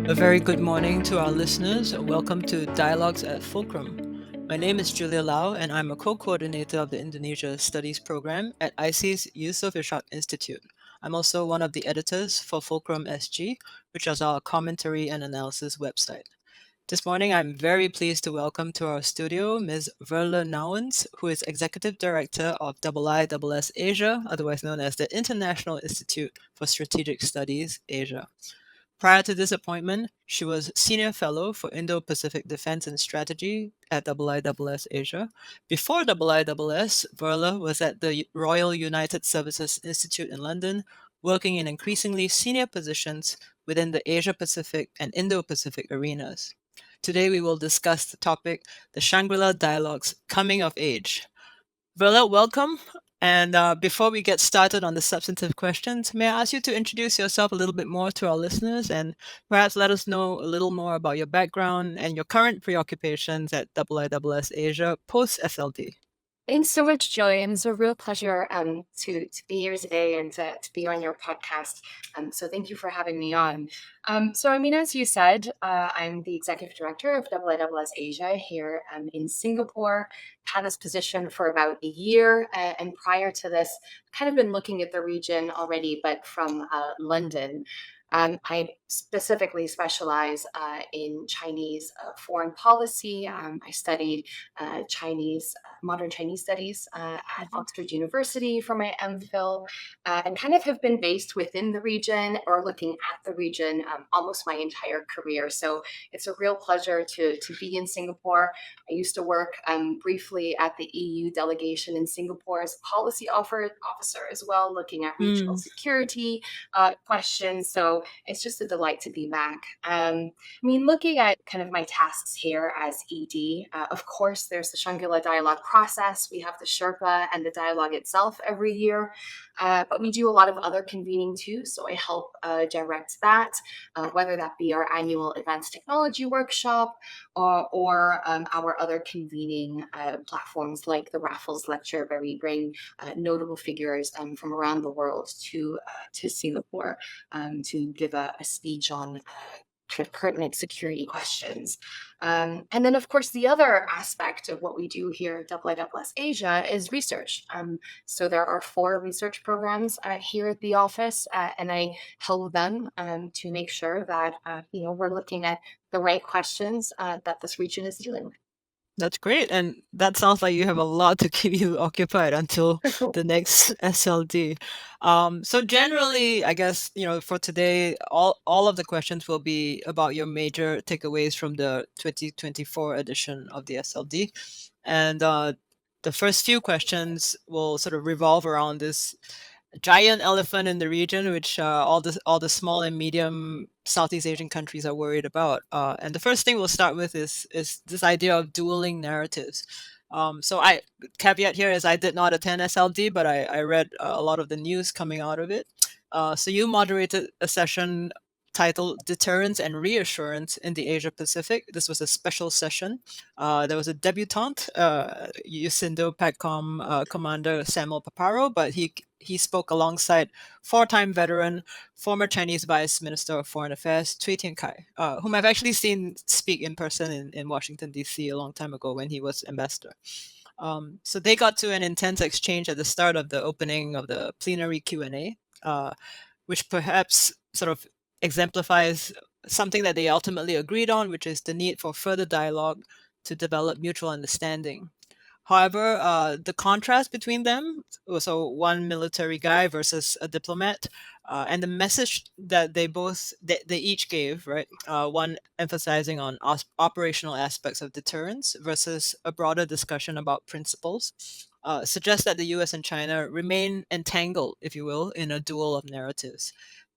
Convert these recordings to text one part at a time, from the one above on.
A very good morning to our listeners. Welcome to Dialogues at Fulcrum. My name is Julia Lau, and I'm a co-coordinator of the Indonesia Studies program at ISEAS Yusof Ishak Institute. I'm also one of the editors for Fulcrum SG, which is our commentary and analysis website. This morning, I'm very pleased to welcome to our studio Ms. Veerle Nouwens, who is Executive Director of IISS Asia, otherwise known as the International Institute for Strategic Studies, Asia. Prior to this appointment, she was Senior Fellow for Indo-Pacific Defense and Strategy at IISS Asia. Before IISS, Veerle was at the Royal United Services Institute in London, working in increasingly senior positions within the Asia-Pacific and Indo-Pacific arenas. Today we will discuss the topic, the Shangri-La Dialogue's Coming of Age. Veerle, welcome. And before we get started on the substantive questions, may I ask you to introduce yourself a little bit more to our listeners and perhaps let us know a little more about your background and your current preoccupations at IISS Asia post SLD? Thanks so much, Julia. It's a real pleasure to be here today and to be on your podcast. So thank you for having me on. As you said, I'm the executive director of IISS Asia here in Singapore. Had this position for about a year, and prior to this, kind of been looking at the region already, but from London. I specifically specialize in Chinese foreign policy. I studied modern Chinese studies at Oxford University for my MPhil, and kind of have been based within the region or looking at the region almost my entire career. So it's a real pleasure to be in Singapore. I used to work briefly at the EU delegation in Singapore as a policy officer as well, looking at regional security questions. So it's just a delight to be back. Looking at kind of my tasks here as ED, of course, there's the Shangri-La Dialogue process. We have the Sherpa and the dialogue itself every year, but we do a lot of other convening too. So I help direct that, whether that be our annual advanced technology workshop or our other convening platforms like the Raffles Lecture, where we bring notable figures from around the world to Singapore to give a speech on pertinent security questions. And then, of course, the other aspect of what we do here at IISS Asia is research. So there are 4 research programs here at the office, and I help them to make sure that we're looking at the right questions that this region is dealing with. That's great. And that sounds like you have a lot to keep you occupied until the next SLD. So generally, I guess, for today, all of the questions will be about your major takeaways from the 2024 edition of the SLD. And the first few questions will sort of revolve around this giant elephant in the region, which all the small and medium Southeast Asian countries are worried about. And the first thing we'll start with is this idea of dueling narratives. So I caveat here is I did not attend SLD, but I read a lot of the news coming out of it. So you moderated a session titled Deterrence and Reassurance in the Asia Pacific. This was a special session. There was a debutante, Yusindo PACOM Commander Samuel Paparo, but he spoke alongside 4-time veteran, former Chinese Vice Minister of Foreign Affairs, Cui Tiankai, whom I've actually seen speak in person in Washington, D.C. a long time ago when he was ambassador. So they got to an intense exchange at the start of the opening of the plenary Q&A, which perhaps sort of exemplifies something that they ultimately agreed on, which is the need for further dialogue to develop mutual understanding. However, the contrast between them, so one military guy versus a diplomat, and the message that they each gave, right? One emphasizing on operational aspects of deterrence versus a broader discussion about principles, suggests that the U.S. and China remain entangled, if you will, in a duel of narratives.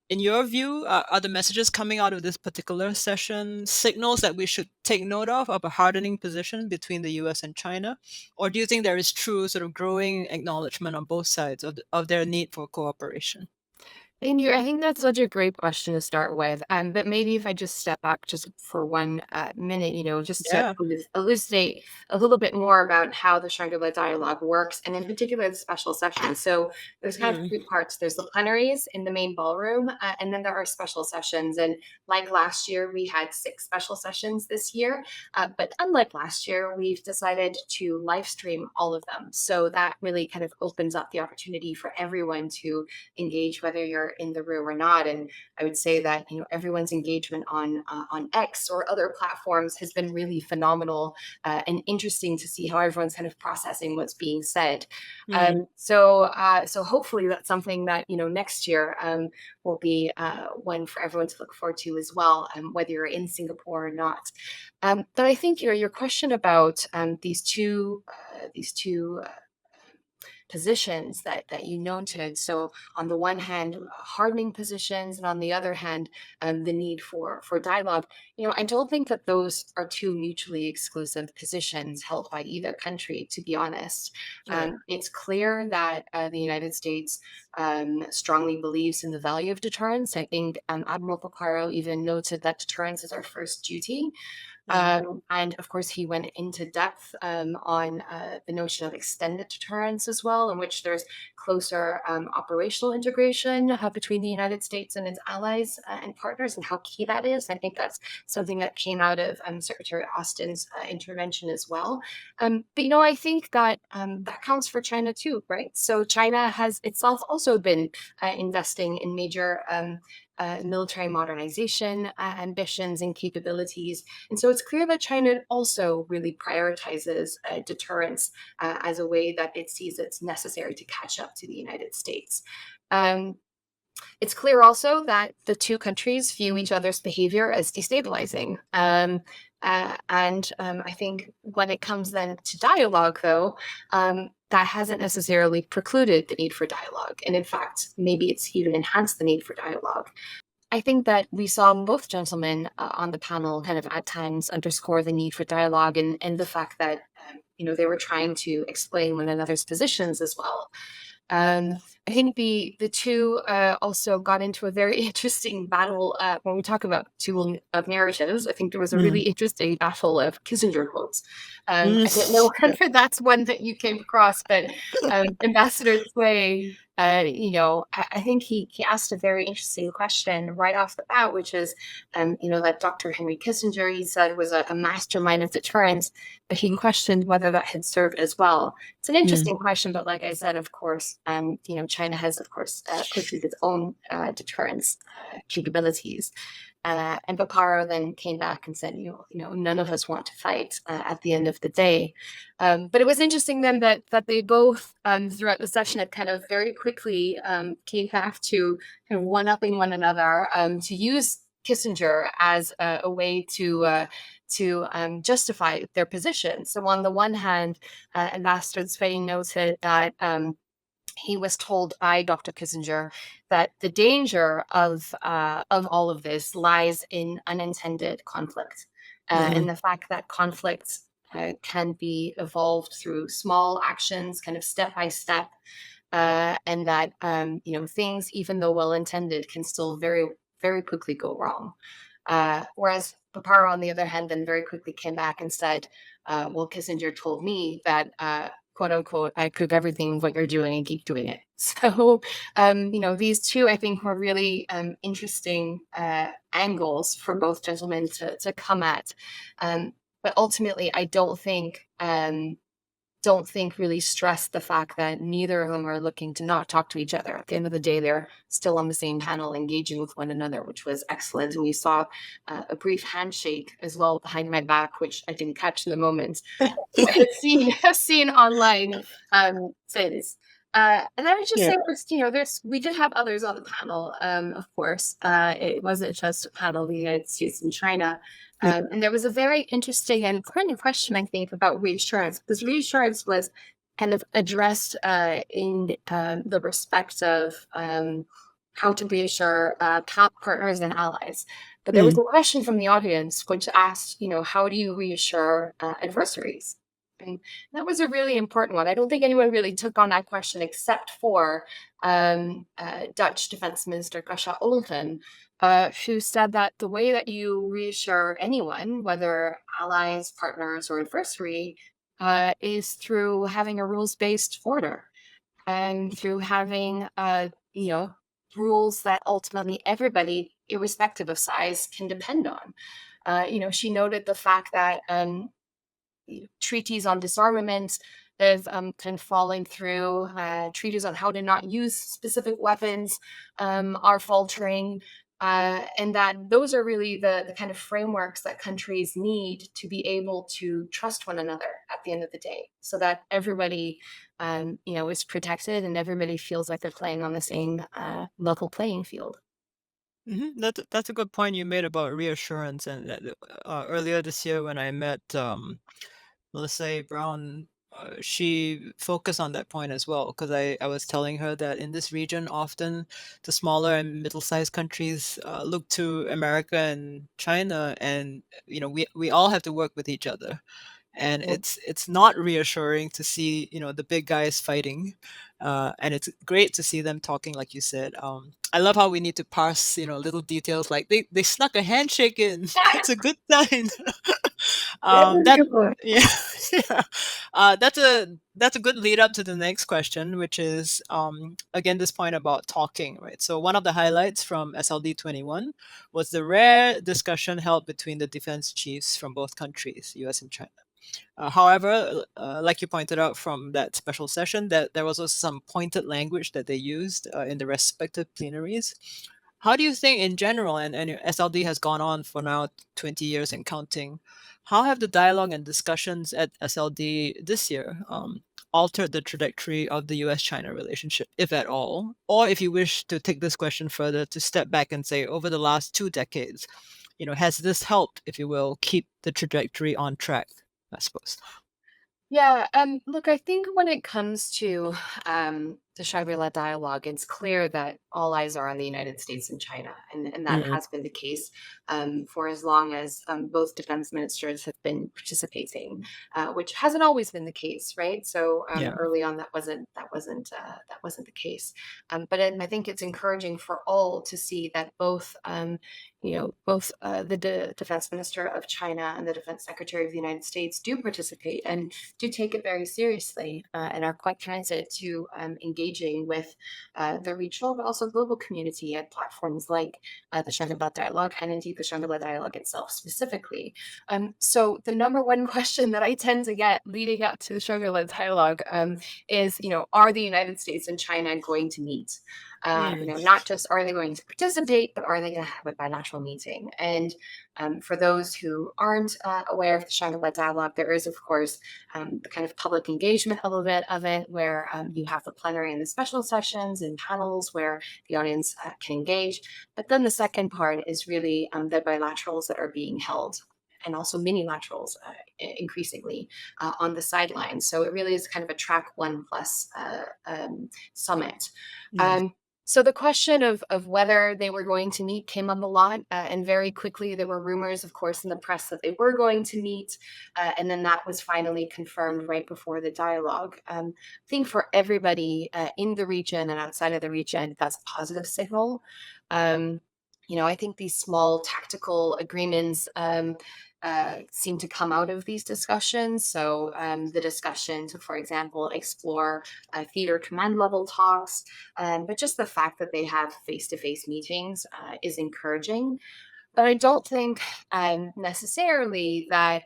In your view, are the messages coming out of this particular session signals that we should take note of a hardening position between the US and China? Or do you think there is true sort of growing acknowledgement on both sides of their need for cooperation? And I think that's such a great question to start with. But maybe if I just step back just for one minute, just to Yeah. elucidate a little bit more about how the Shangri-La Dialogue works, and in particular the special sessions. So there's kind of Mm, three parts. There's the plenaries in the main ballroom, and then there are special sessions. And like last year, we had 6 special sessions this year. But unlike last year, we've decided to live stream all of them. So that really kind of opens up the opportunity for everyone to engage, whether you're in the room or not. And I would say that everyone's engagement on X or other platforms has been really phenomenal, and interesting to see how everyone's kind of processing what's being said. mm, So hopefully that's something that next year will be one for everyone to look forward to as well, whether you're in Singapore or not. But I think your question about these two positions that you noted. So on the one hand, hardening positions, and on the other hand, the need for dialogue. I don't think that those are two mutually exclusive positions held by either country. To be honest, right. it's clear that the United States strongly believes in the value of deterrence. I think Admiral Picaro even noted that deterrence is our first duty. Mm, And of course, he went into depth on the notion of extended deterrence as well, in which there's closer operational integration between the United States and its allies and partners, and how key that is. I think that's something that came out of Secretary Austin's intervention as well. But I think that that counts for China too, right? So China has itself also been investing in major military modernization ambitions and capabilities. And so it's clear that China also really prioritizes deterrence as a way that it sees it's necessary to catch up to the United States. Um, it's clear also that the two countries view each other's behavior as destabilizing. And I think when it comes then to dialogue, though, that hasn't necessarily precluded the need for dialogue. And in fact, maybe it's even enhanced the need for dialogue. I think that we saw both gentlemen on the panel kind of at times underscore the need for dialogue, and the fact that they were trying to explain one another's positions as well. Um, I think the two also got into a very interesting battle when we talk about dueling of narratives. I think there was a really mm, interesting battle of Kissinger quotes. I don't mm. know whether that's one that you came across, but Ambassador Sway, I think he asked a very interesting question right off the bat, which is, that Dr. Henry Kissinger, he said, was a mastermind of deterrence, but he questioned whether that had served as well. It's an Mm, interesting question, but like I said, of course, China has, of course, pursued its own deterrence capabilities. And Picaro then came back and said, none of us want to fight at the end of the day. But it was interesting then that they both, throughout the session, had kind of very quickly came back to kind of one-upping one another, to use Kissinger as a way to justify their position. So on the one hand, Ambassador Spain noted that he was told by Dr. Kissinger that the danger of all of this lies in unintended conflict, mm, and the fact that conflicts can be evolved through small actions, kind of step by step, and that things, even though well intended, can still very very quickly go wrong. Whereas Paparo, on the other hand, then very quickly came back and said, well, Kissinger told me that, quote unquote, I prove everything what you're doing and keep doing it. So, these two, I think, were really interesting angles for both gentlemen to come at. But ultimately, I don't think really stressed the fact that neither of them are looking to not talk to each other. At the end of the day, they're still on the same panel engaging with one another, which was excellent. And we saw a brief handshake as well behind my back, which I didn't catch in the moment. I've seen online since. And I would just Yeah. say, we did have others on the panel, of course. It wasn't just a panel of the United States and China. Mm, And there was a very interesting and pertinent question, I think, about reassurance, because reassurance was kind of addressed in the respect of how to reassure partners and allies. But there was mm, a question from the audience which asked, how do you reassure adversaries? And that was a really important one. I don't think anyone really took on that question except for Dutch Defense Minister Kasha Olten, who said that the way that you reassure anyone, whether allies, partners, or adversary, is through having a rules-based order and through having, rules that ultimately everybody, irrespective of size, can depend on. She noted the fact that treaties on disarmament have kind of fallen through. Treaties on how to not use specific weapons are faltering. And that those are really the kind of frameworks that countries need to be able to trust one another at the end of the day, so that everybody, is protected and everybody feels like they're playing on the same level playing field. That's a good point you made about reassurance. And earlier this year, when I met Melissa Brown, she focused on that point as well, because I was telling her that in this region, often the smaller and middle-sized countries look to America and China, and we all have to work with each other. And Mm. it's not reassuring to see the big guys fighting, and it's great to see them talking, like you said. I love how we need to parse little details, like they snuck a handshake in. That's a good sign. That was a That good one. yeah, yeah. That's a good lead up to the next question, which is again this point about talking, right? So one of the highlights from SLD 21 was the rare discussion held between the defense chiefs from both countries, US and China. However, like you pointed out from that special session, that there was also some pointed language that they used in the respective plenaries. How do you think, in general, and SLD has gone on for now 20 years and counting, how have the dialogue and discussions at SLD this year altered the trajectory of the US China relationship, if at all? Or if you wish to take this question further, to step back and say, over the last 2 decades, has this helped, if you will, keep the trajectory on track, I suppose? Yeah, look, I think when it comes to the Shangri-La Dialogue, it's clear that all eyes are on the United States and China, and that Mm, has been the case for as long as both defense ministers have been participating, which hasn't always been the case, right? So yeah, early on, that wasn't the case. But I think it's encouraging for all to see that both the defense minister of China and the defense secretary of the United States do participate and do take it very seriously, and are quite committed to engaging with the regional but also global community at platforms like the Shangri-La Dialogue, and indeed the Shangri-La Dialogue itself specifically. So the number one question that I tend to get leading up to the Shangri-La Dialogue is, are the United States and China going to meet? mm, Not just are they going to participate, but are they going to have a bilateral meeting? And for those who aren't aware of the Shangri-La Dialogue, there is, of course, the kind of public engagement a little bit of it, where you have the plenary and the special sessions and panels where the audience can engage. But then the second part is really the bilaterals that are being held, and also minilaterals increasingly on the sidelines. So it really is kind of a track one plus summit. mm, Um, so the question of whether they were going to meet came up a lot, and very quickly there were rumors, of course, in the press that they were going to meet, and then that was finally confirmed right before the dialogue. I think for everybody in the region and outside of the region, that's a positive signal. Um, I think these small tactical agreements seem to come out of these discussions. So the discussion to, for example, explore theater command level talks, but just the fact that they have face-to-face meetings is encouraging. But I don't think necessarily that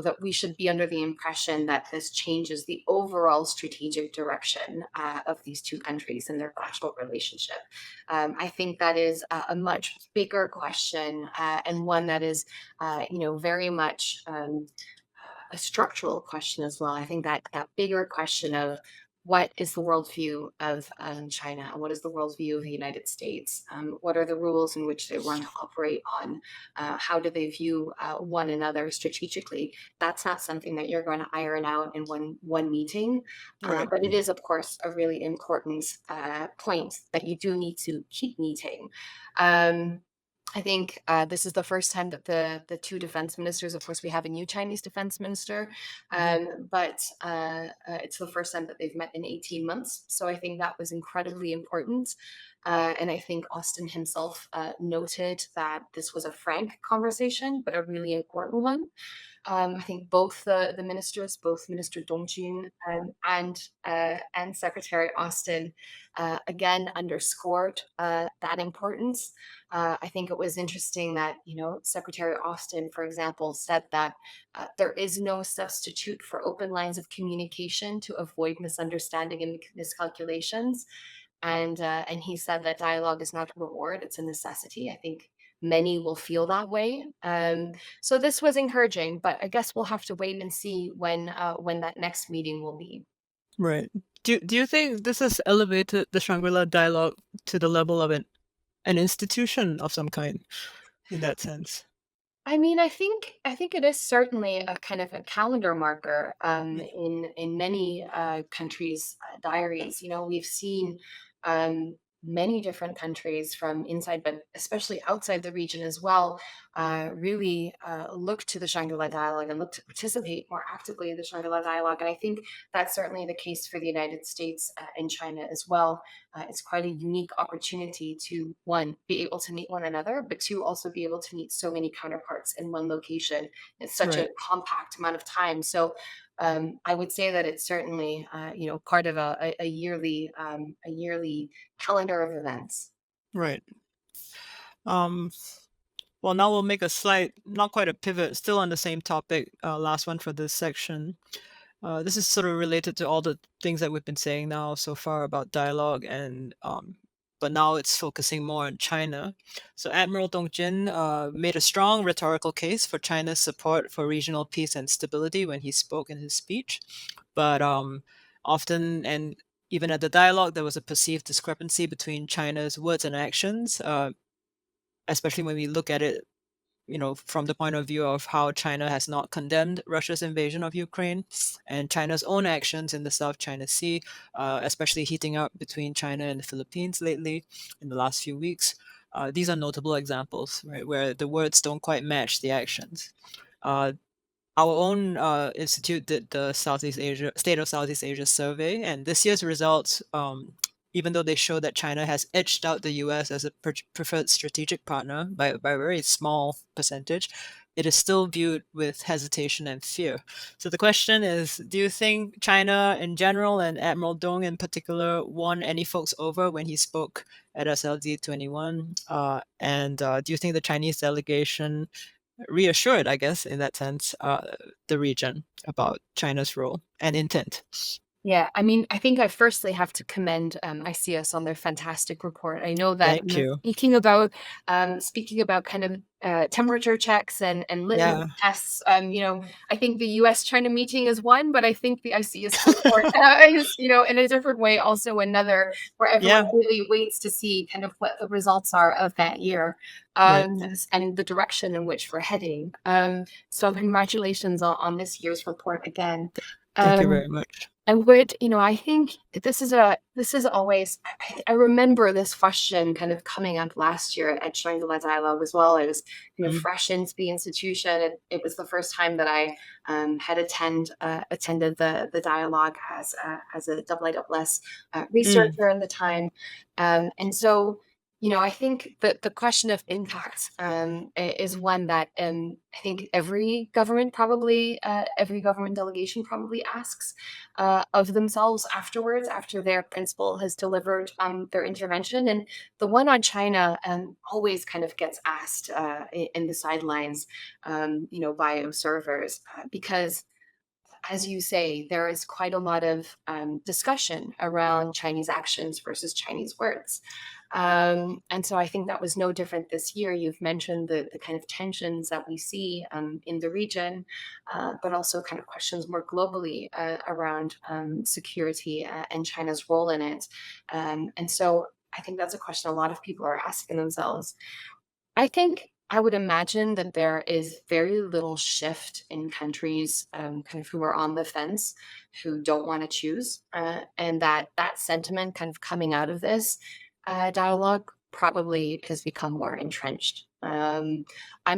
that we should be under the impression that this changes the overall strategic direction of these two countries and their bilateral relationship. I think that is a much bigger question, and one that is, very much a structural question as well. I think that that bigger question of what is the worldview of China? What is the worldview of the United States? What are the rules in which they want to operate on? How do they view one another strategically? That's not something that you're going to iron out in one meeting, right. but it is, of course, a really important point that you do need to keep meeting. Um, I think this is the first time that the two defense ministers, of course, we have a new Chinese defense minister, Mhm. but it's the first time that they've met in 18 months. So I think that was incredibly important. And I think Austin himself noted that this was a frank conversation, but a really important one. I think both the ministers, both Minister Dongjun and Secretary Austin, again underscored that importance. I think it was interesting that Secretary Austin, for example, said that there is no substitute for open lines of communication to avoid misunderstanding and miscalculations. And he said that dialogue is not a reward; it's a necessity. I think many will feel that way. So this was encouraging, but I guess we'll have to wait and see when that next meeting will be. Right. Do you think this has elevated the Shangri-La Dialogue to the level of an institution of some kind in that sense? I mean, I think it is certainly a kind of a calendar marker Mm. in many countries' diaries. We've seen um, many different countries from inside, but especially outside the region as well, really look to the Shangri-La Dialogue and look to participate more actively in the Shangri-La Dialogue. And I think that's certainly the case for the United States and China as well. It's quite a unique opportunity to, one, be able to meet one another, but two, also be able to meet so many counterparts in one location in such a Right. compact amount of time. So I would say that it's certainly, part of a yearly calendar of events. Right. Um, well, now we'll make a slight, not quite a pivot, still on the same topic. Last one for this section. This is sort of related to all the things that we've been saying now so far about dialogue, and but now it's focusing more on China. So Admiral Dong Jin made a strong rhetorical case for China's support for regional peace and stability when he spoke in his speech, but often and even at the dialogue, there was a perceived discrepancy between China's words and actions, especially when we look at it, from the point of view of how China has not condemned Russia's invasion of Ukraine and China's own actions in the South China Sea, especially heating up between China and the Philippines lately in the last few weeks. These are notable examples, right, where the words don't quite match the actions. Uh, our own institute did the Southeast Asia State of Southeast Asia survey, and this year's results, even though they show that China has edged out the U.S. as a preferred strategic partner by a very small percentage, it is still viewed with hesitation and fear. So the question is, do you think China in general and Admiral Dong in particular won any folks over when he spoke at SLD 21? And do you think the Chinese delegation reassured, I guess, in that sense, the region about China's role and intent? Yeah, I mean, I think I firstly have to commend ICS on their fantastic report. I know that Thank you. speaking about kind of temperature checks and litmus Yeah, tests. I think the U.S. China meeting is one, but I think the ICS report is, in a different way, also another where everyone yeah, really waits to see kind of what the results are of that year, right. and the direction in which we're heading. So congratulations on this year's report again. Thank you Um, very much. I think this is always, I remember this question kind of coming up last year at Shangri-La Dialogue as well. I was kind of Mhm, fresh into the institution, and it was the first time that I had attended the dialogue as a IISS mm, researcher in the time, and so I think that the question of impact is one that I think every government delegation probably asks of themselves afterwards, after their principal has delivered their intervention. And the one on China always kind of gets asked in the sidelines, by observers, because as you say, there is quite a lot of discussion around Chinese actions versus Chinese words. And so I think that was no different this year. You've mentioned the kind of tensions that we see in the region, but also kind of questions more globally around security and China's role in it. And so I think that's a question a lot of people are asking themselves. I think I would imagine that there is very little shift in countries kind of who are on the fence, who don't want to choose, and that sentiment kind of coming out of this dialogue probably has become more entrenched. I'm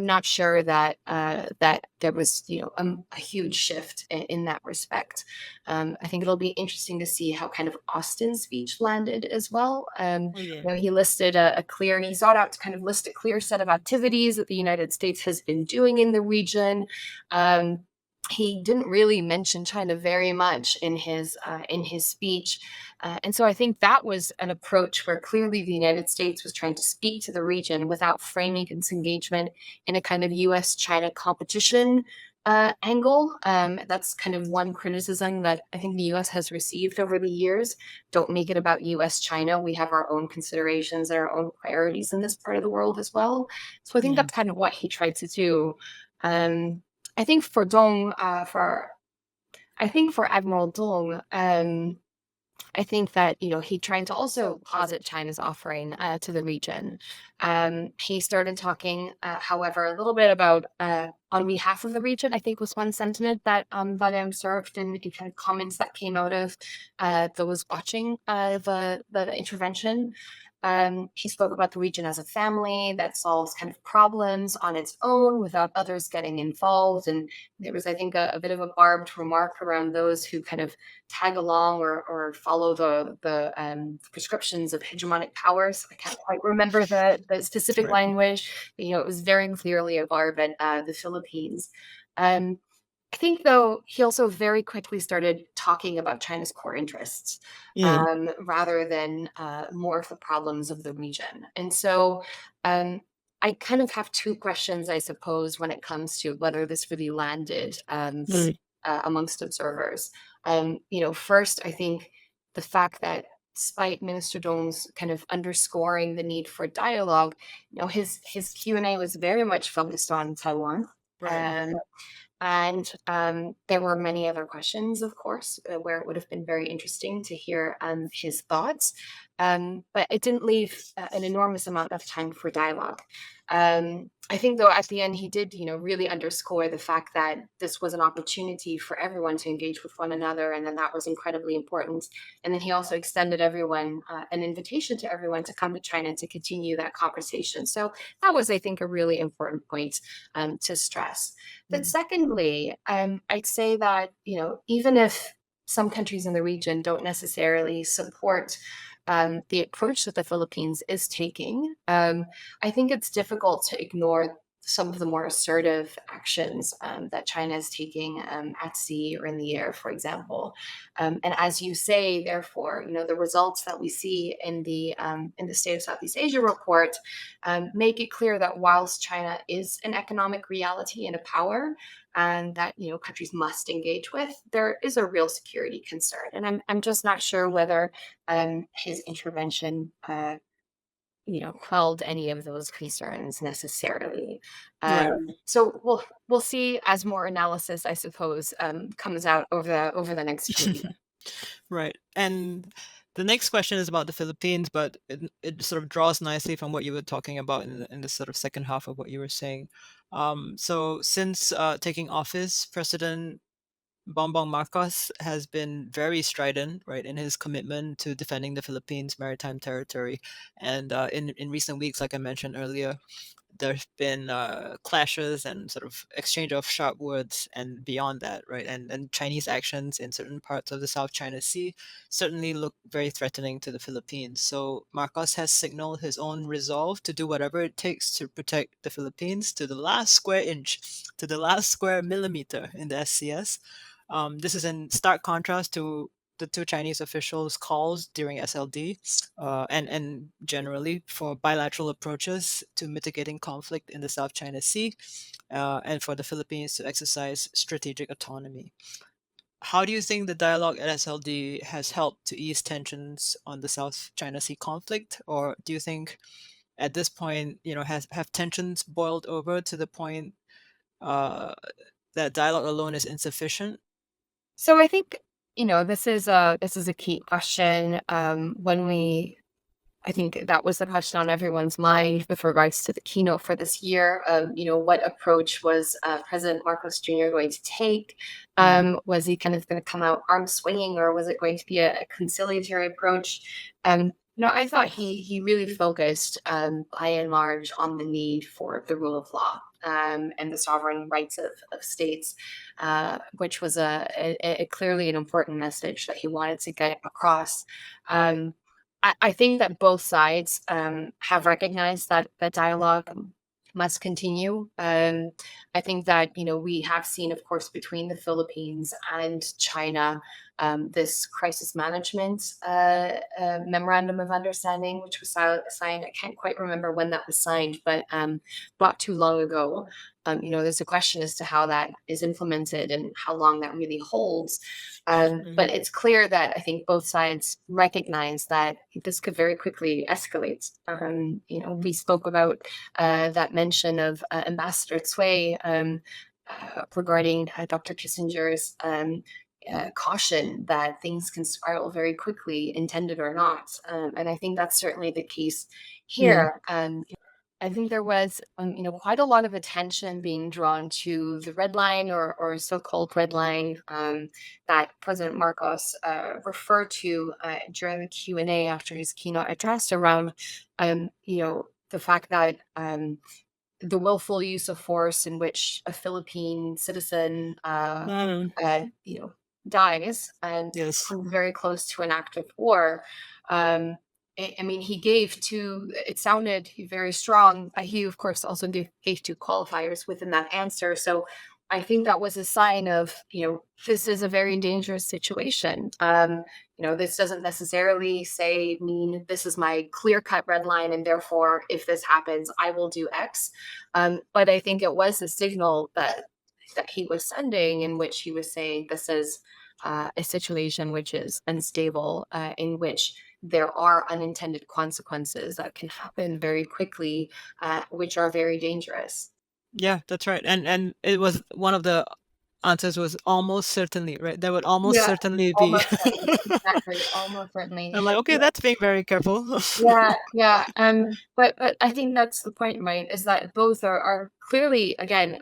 not sure that that there was, a huge shift in that respect. I think it'll be interesting to see how kind of Austin's speech landed as well. Oh yeah. He listed a clear, he sought out to kind of list a clear set of activities that the United States has been doing in the region. Um, he didn't really mention China very much in his speech. And so I think that was an approach where clearly the United States was trying to speak to the region without framing its engagement in a kind of US China competition angle. That's kind of one criticism that I think the US has received over the years. Don't make it about US China. We have our own considerations and our own priorities in this part of the world as well. So I think Yeah. that's kind of what he tried to do. Um, I think for Dong, I think for Admiral Dong, I think that he tried to also posit China's offering to the region. He started talking, however, a little bit about on behalf of the region. I think was one sentiment that I observed in kind of comments that came out of those watching the intervention. He spoke about the region as a family that solves kind of problems on its own without others getting involved. And there was, I think, a bit of a barbed remark around those who kind of tag along or follow the prescriptions of hegemonic powers. I can't quite remember the specific Right. language, but, it was very clearly a barb at the Philippines. Um, I think, though, he also very quickly started talking about China's core interests Mm. rather than more of the problems of the region. And so um, I kind of have two questions, I suppose, when it comes to whether this really landed Mm. amongst observers. First, I think the fact that despite Minister Dong's kind of underscoring the need for dialogue, his Q&A was very much focused on Taiwan. Right. Um, and there were many other questions, of course, where it would have been very interesting to hear his thoughts. But it didn't leave an enormous amount of time for dialogue. I think, though, at the end, he did, really underscore the fact that this was an opportunity for everyone to engage with one another, and then that was incredibly important. And then he also extended everyone an invitation to everyone to come to China to continue that conversation. So that was, I think, a really important point to stress. But Mm. secondly, I'd say that, even if some countries in the region don't necessarily support the approach that the Philippines is taking, I think it's difficult to ignore some of the more assertive actions that China is taking at sea or in the air, for example. And as you say, therefore, the results that we see in the State of Southeast Asia report make it clear that whilst China is an economic reality and a power, and that countries must engage with, there is a real security concern, and I'm just not sure whether his intervention quelled any of those concerns necessarily. Right. So we'll see as more analysis, I suppose, comes out over the next few weeks. Right. And the next question is about the Philippines, but it sort of draws nicely from what you were talking about in the sort of second half of what you were saying. So since taking office, President Bongbong Marcos has been very strident, right, in his commitment to defending the Philippines' maritime territory. And in recent weeks, like I mentioned earlier, there's been clashes and sort of exchange of sharp words and beyond that, right? And Chinese actions in certain parts of the South China Sea certainly look very threatening to the Philippines. So Marcos has signaled his own resolve to do whatever it takes to protect the Philippines to the last square inch, to the last square millimeter in the SCS. This is in stark contrast to the two Chinese officials' calls during SLD, and generally for bilateral approaches to mitigating conflict in the South China Sea, and for the Philippines to exercise strategic autonomy. How do you think the dialogue at SLD has helped to ease tensions on the South China Sea conflict, or do you think at this point, have tensions boiled over to the point uh, that dialogue alone is insufficient? So I think this is a key question. I think that was the question on everyone's mind with regards to the keynote for this year. What approach was President Marcos Jr. going to take? Mm. Was he kind of going to come out arm swinging, or was it going to be a conciliatory approach? No, I thought he really focused, by and large, on the need for the rule of law, and the sovereign rights of states, which was a clearly an important message that he wanted to get across. Um, I think that both sides have recognized that the dialogue must continue. I think that we have seen, of course, between the Philippines and China, this crisis management memorandum of understanding, which was signed. I can't quite remember when that was signed, but not too long ago. There's a question as to how that is implemented and how long that really holds. But Mhm. it's clear that I think both sides recognize that this could very quickly escalate. We spoke about that mention of Ambassador Cui regarding Dr. Kissinger's caution that things can spiral very quickly, intended or not. And I think that's certainly the case Yeah. here. I think there was, quite a lot of attention being drawn to the red line or so-called red line that President Marcos referred to during the Q&A after his keynote address around, the fact that the willful use of force in which a Philippine citizen, Um, uh, you know, dies and yes. comes very close to an act of war. I mean, he gave two. It sounded very strong. He, of course, also gave two qualifiers within that answer. So I think that was a sign of, this is a very dangerous situation. This doesn't necessarily mean this is my clear cut red line, and therefore, if this happens, I will do X. But I think it was a signal that he was sending, in which he was saying this is a situation which is unstable, in which there are unintended consequences that can happen very quickly, which are very dangerous. Yeah, that's right. And it was one of the answers was almost certainly, right? There would almost Yeah, certainly be. almost certainly. Exactly, almost certainly. I'm like, okay, that's being very careful. Yeah, yeah. But I think that's the point, right? Is that both are clearly, again,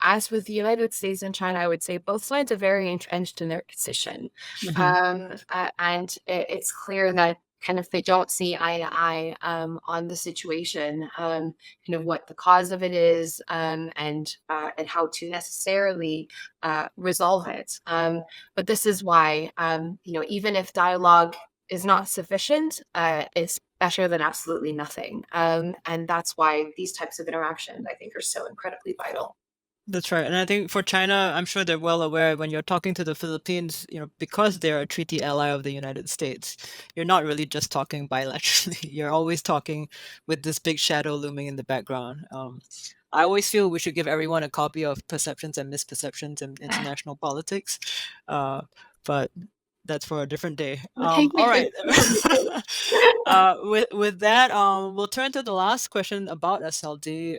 as with the United States and China, I would say both sides are very entrenched in their position. Mhm. And it's clear that kind of they don't see eye to eye on the situation, what the cause of it is, and how to necessarily resolve it. But this is why, even if dialogue is not sufficient, is better than absolutely nothing. And that's why these types of interactions, I think, are so incredibly vital. That's right. And I think for China, I'm sure they're well aware when you're talking to the Philippines, because they're a treaty ally of the United States, you're not really just talking bilaterally. You're always talking with this big shadow looming in the background. I always feel we should give everyone a copy of Perceptions and Misperceptions in International Politics. Uh, but that's for a different day. All right. With that, we'll turn to the last question about SLD.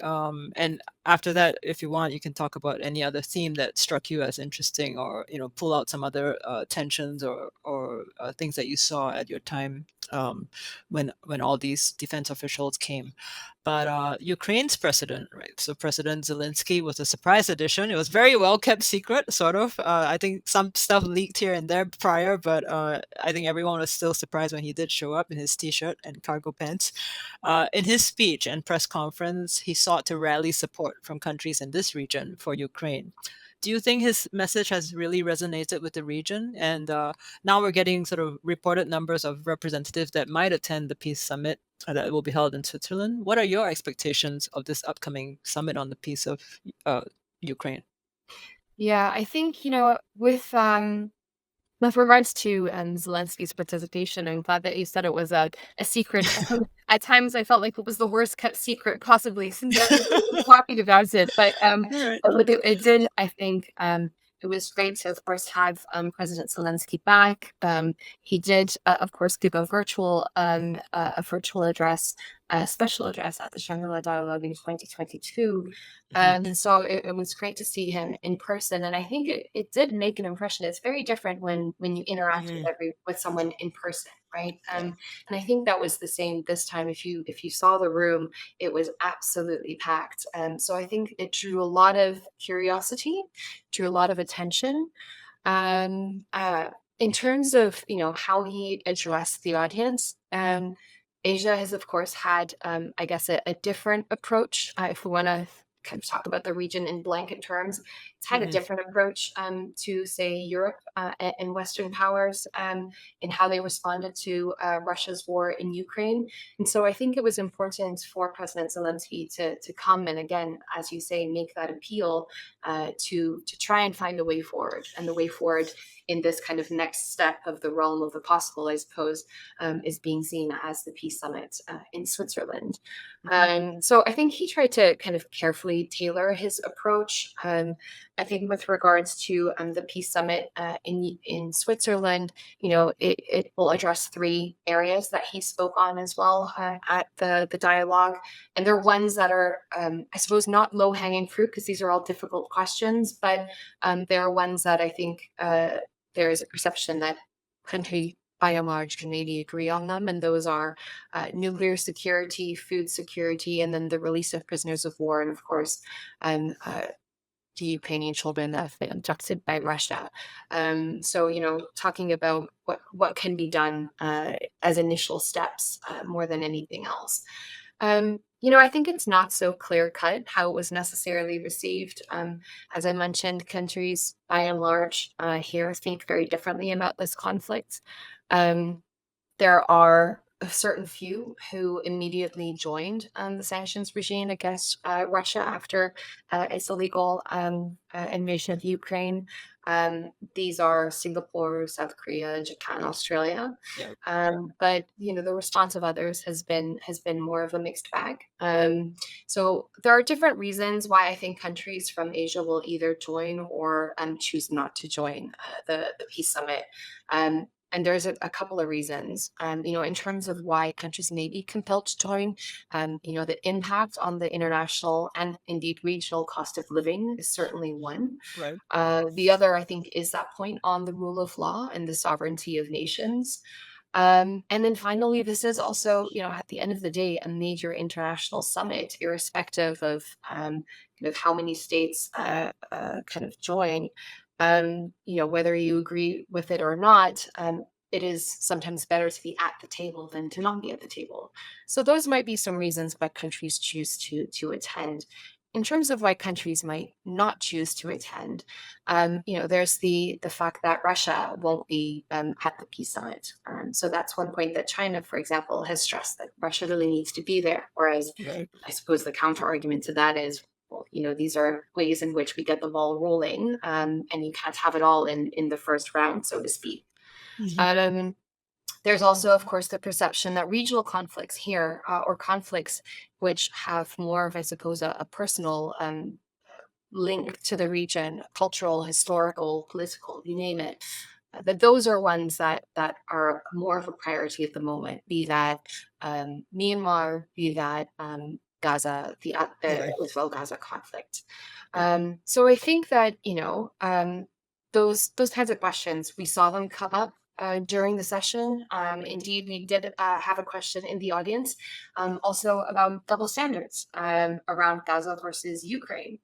And after that, if you want, you can talk about any other theme that struck you as interesting, or pull out some other tensions or things that you saw at your time when all these defense officials came. But Ukraine's president, right? So President Zelensky was a surprise addition. It was very well kept secret, sort of. I think some stuff leaked here and there prior, but I think everyone was still surprised when he did show up in his t-shirt and cargo pants. In his speech and press conference, he sought to rally support from countries in this region for Ukraine. Do you think his message has really resonated with the region? And now we're getting sort of reported numbers of representatives that might attend the peace summit that will be held in Switzerland. What are your expectations of this upcoming summit on the peace of uh, Ukraine? Yeah, I think, with regards to Zelensky's participation, I'm glad that you said it was a secret. At times, I felt like it was the worst kept secret possibly, since everybody was talking about it. All right. But it did, I think, it was great to, of course, have President Zelensky back. He did, of course, give a virtual address, a special address at the Shangri-La Dialogue in 2022. Mhm. And so it was great to see him in person, and I think it did make an impression. It's very different when you interact Mhm. with someone in person, right? And I think that was the same this time. If you saw the room, it was absolutely packed. So I think it drew a lot of curiosity, drew a lot of attention. In terms of how he addressed the audience, Asia has, of course, had, I guess, a different approach. If we want to kind of talk about the region in blanket terms, it's had a Hmm. different approach to, say, Europe and Western powers in how they responded to Russia's war in Ukraine. And so I think it was important for President Zelenskyy to come and, again, as you say, make that appeal to try and find a way forward. And the way forward in this kind of next step of the realm of the possible, I suppose, is being seen as the peace summit in Switzerland. Hmm. So I think he tried to kind of carefully tailor his approach. I think with regards to the peace summit in Switzerland, it will address three areas that he spoke on as well at the dialogue, and they're ones that are, I suppose, not low hanging fruit because these are all difficult questions, but there are ones that I think there is a perception that country by and large can maybe agree on them, and those are nuclear security, food security, and then the release of prisoners of war, and of course, the Ukrainian children that have been abducted by Russia. So, talking about what can be done as initial steps more than anything else. I think it's not so clear cut how it was necessarily received. As I mentioned, countries by and large here think very differently about this conflict. Um, there are a certain few who immediately joined the sanctions regime against Russia after its illegal invasion of Ukraine. These are Singapore, South Korea, Japan, Australia. Yeah. But the response of others has been more of a mixed bag. So there are different reasons why I think countries from Asia will either join or choose not to join the peace summit. And there's a couple of reasons, in terms of why countries may be compelled to join. The impact on the international and indeed regional cost of living is certainly one. Right. The other, I think, is that point on the rule of law and the sovereignty of nations. And then finally, this is also, at the end of the day, a major international summit, irrespective of how many states kind of join. Whether you agree with it or not, it is sometimes better to be at the table than to not be at the table. So those might be some reasons why countries choose to attend. In terms of why countries might not choose to attend, there's the fact that Russia won't be at the peace summit. So that's one point that China, for example, has stressed that Russia really needs to be there. Whereas Right. I suppose the counter argument to that is, well, these are ways in which we get the ball rolling, and you can't have it all in the first round, so to speak. Hmm. Um, there's also, of course, the perception that regional conflicts here, or conflicts which have more of, I suppose, a personal link to the region, cultural, historical, political, you name it, that those are ones that are more of a priority at the moment, be that Myanmar, be that Gaza, the Right. Israel-Gaza conflict. So I think that, those kinds of questions, we saw them come up during the session. Indeed, we did have a question in the audience also about double standards around Gaza versus Ukraine.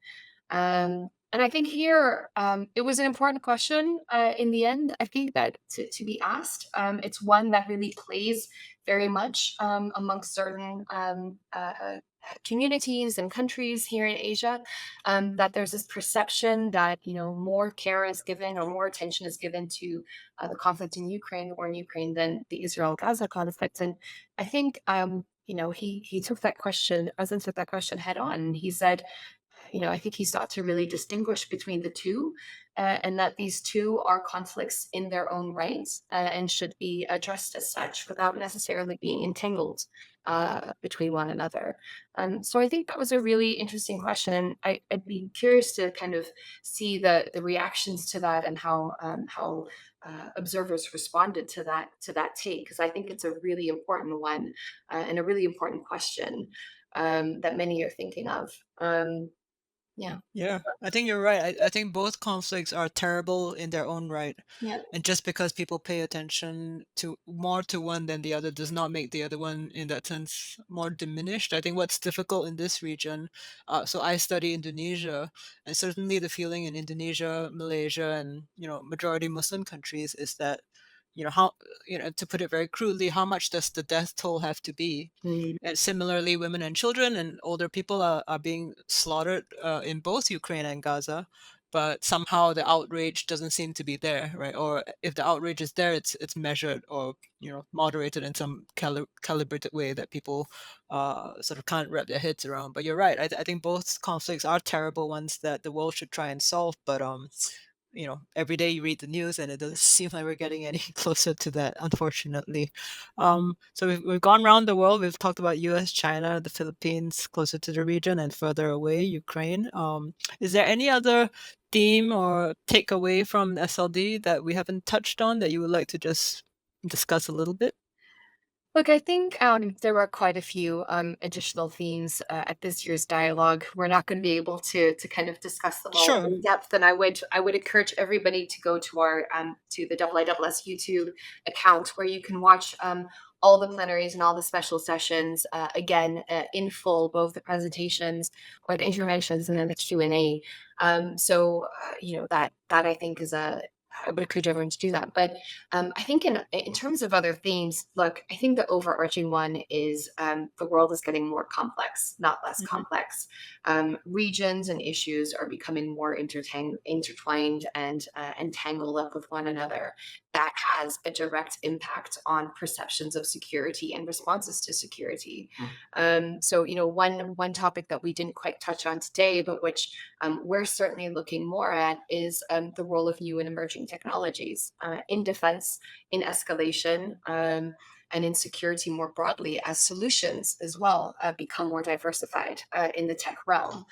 And I think here it was an important question in the end. I think that to be asked, it's one that really plays very much amongst certain communities and countries here in Asia. That there's this perception that more care is given or more attention is given to the conflict in Ukraine or in Ukraine than the Israel-Gaza conflict. And I think he took that question, President took that question head on. And he said, I think he sought to really distinguish between the two, and that these two are conflicts in their own rights and should be addressed as such without necessarily being entangled between one another. So I think that was a really interesting question, and I'd be curious to kind of see the reactions to that and how observers responded to that take, because I think it's a really important one and a really important question that many are thinking of. Yeah. Yeah, I think you're right. I think both conflicts are terrible in their own right. Yeah. And just because people pay attention to more to one than the other does not make the other one, in that sense, more diminished. I think what's difficult in this region, so I study Indonesia, and certainly the feeling in Indonesia, Malaysia, and majority Muslim countries is that how, to put it very crudely, how much does the death toll have to be? Mm. And similarly, women and children and older people are being slaughtered in both Ukraine and Gaza, but somehow the outrage doesn't seem to be there, right? Or if the outrage is there, it's measured or moderated in some calibrated way that people sort of can't wrap their heads around. But you're right. I think both conflicts are terrible ones that the world should try and solve. But every day you read the news and it doesn't seem like we're getting any closer to that, unfortunately. So we've gone around the world. We've talked about US, China, the Philippines, closer to the region, and further away, Ukraine. Is there any other theme or takeaway from SLD that we haven't touched on that you would like to just discuss a little bit? Look, I think there were quite a few additional themes at this year's dialogue. We're not going to be able to kind of discuss them all Sure. in depth, and I would encourage everybody to go to our to the IISS YouTube account where you can watch all the plenaries and all the special sessions again in full, both the presentations or the interventions, and then the Q&A. That I think is a I would encourage everyone to do that. But I think in terms of other themes, look, I think the overarching one is the world is getting more complex, not less Hmm. complex. Regions and issues are becoming more intertwined and tangled up with one another. That has a direct impact on perceptions of security and responses to security. One topic that we didn't quite touch on today, but which we're certainly looking more at, is the role of new and emerging technologies in defense, in escalation, and in security more broadly, as solutions as well become more diversified in the tech realm.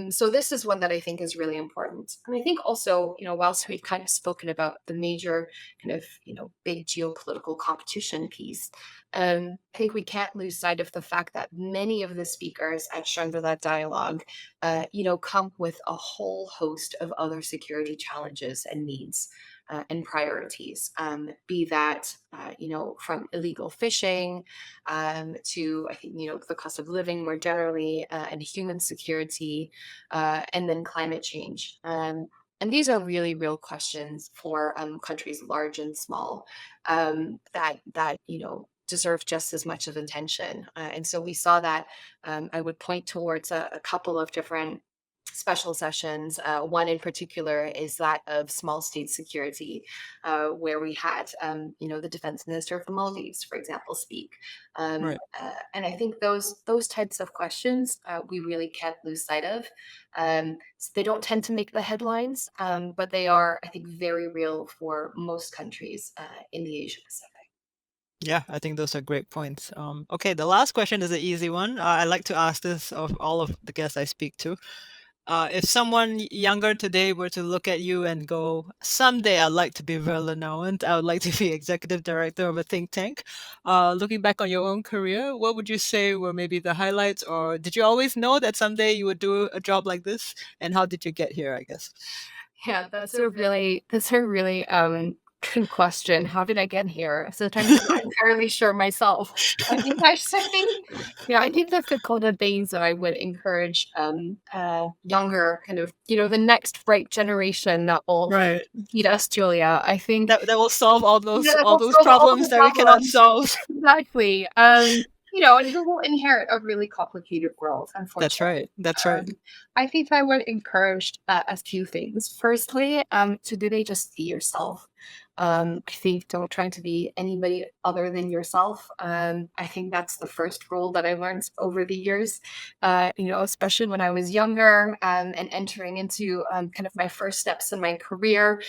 So this is one that I think is really important. And I think also, whilst we've kind of spoken about the major kind of, big geopolitical competition piece, I think we can't lose sight of the fact that many of the speakers at Shangri-La Dialogue, come with a whole host of other security challenges and needs and priorities, be that, from illegal fishing to, I think, the cost of living more generally and human security, and then climate change. And these are really real questions for countries large and small that deserve just as much of attention. And so we saw that. I would point towards a couple of different special sessions. One in particular is that of small state security, where we had, the defense minister of the Maldives, for example, speak. Right. And I think those types of questions we really can't lose sight of. They don't tend to make the headlines, but they are, I think, very real for most countries in the Asia Pacific. Yeah, I think those are great points. Okay, the last question is an easy one. I like to ask this of all of the guests I speak to. If someone younger today were to look at you and go, someday I'd like to be Veerle Nouwens, I would like to be executive director of a think tank. Looking back on your own career, what would you say were maybe the highlights, or did you always know that someday you would do a job like this? And how did you get here, I guess? Yeah, that's a really good question. How did I get here? Sometimes I'm not entirely sure myself. I think that's the kind of things that I would encourage younger kind of the next bright generation that will Right. feed us, Julia. I think That will solve all yeah, those that all will those solve all problems the that we cannot problems. solve. Exactly. And who will inherit a really complicated world, That's unfortunately. right. That's right. I think I would encourage a few things. Firstly, to really just be yourself. I think don't try to be anybody other than yourself. I think that's the first rule that I learned over the years. Especially when I was younger and entering into kind of my first steps in my career.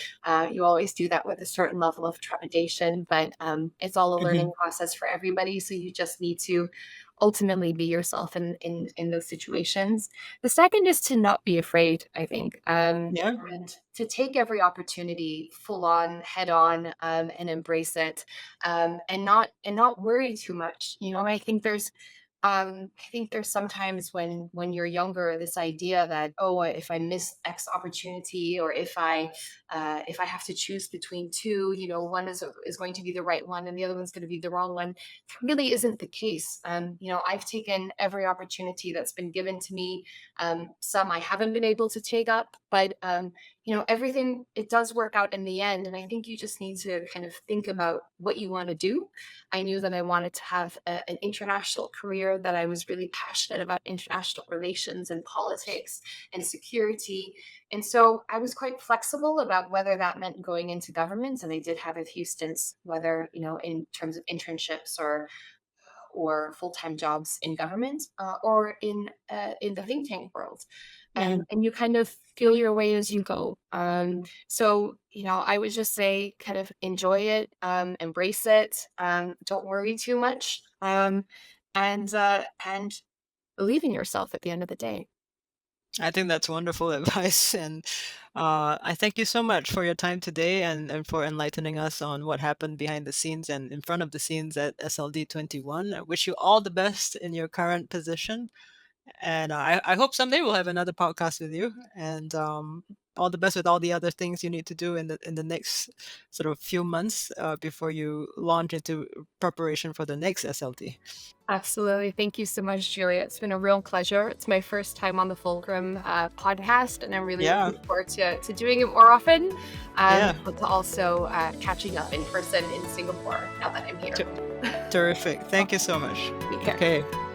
You always do that with a certain level of trepidation, but it's all a Hmm. learning process for everybody. So you just need to ultimately be yourself in those situations. The second is to not be afraid, I think, Yeah. and to take every opportunity full on, head on, and embrace it, and not worry too much. I think there's sometimes when you're younger, this idea that, oh, if I miss X opportunity, or if I have to choose between two, one is going to be the right one and the other one's going to be the wrong one. It really isn't the case. I've taken every opportunity that's been given to me. Some I haven't been able to take up, but everything, it does work out in the end. And I think you just need to kind of think about what you want to do. I knew that I wanted to have an international career, that I was really passionate about international relations and politics and security. And so I was quite flexible about whether that meant going into government. And I did have a few stints, whether, in terms of internships or full-time jobs in government, or in the think tank world. Yeah. And you kind of feel your way as you go. So I would just say, kind of enjoy it, embrace it, don't worry too much, and believe in yourself at the end of the day. I think that's wonderful advice. And I thank you so much for your time today, and for enlightening us on what happened behind the scenes and in front of the scenes at SLD 21. I wish you all the best in your current position. And I hope someday we'll have another podcast with you. And all the best with all the other things you need to do in the next sort of few months before you launch into preparation for the next SLD. Absolutely. Thank you so much, Julia. It's been a real pleasure. It's my first time on the Fulcrum podcast, and I'm really Yeah. looking forward to doing it more often, Yeah. but to also catching up in person in Singapore now that I'm here. Terrific. Thank you so much. Take care. Okay.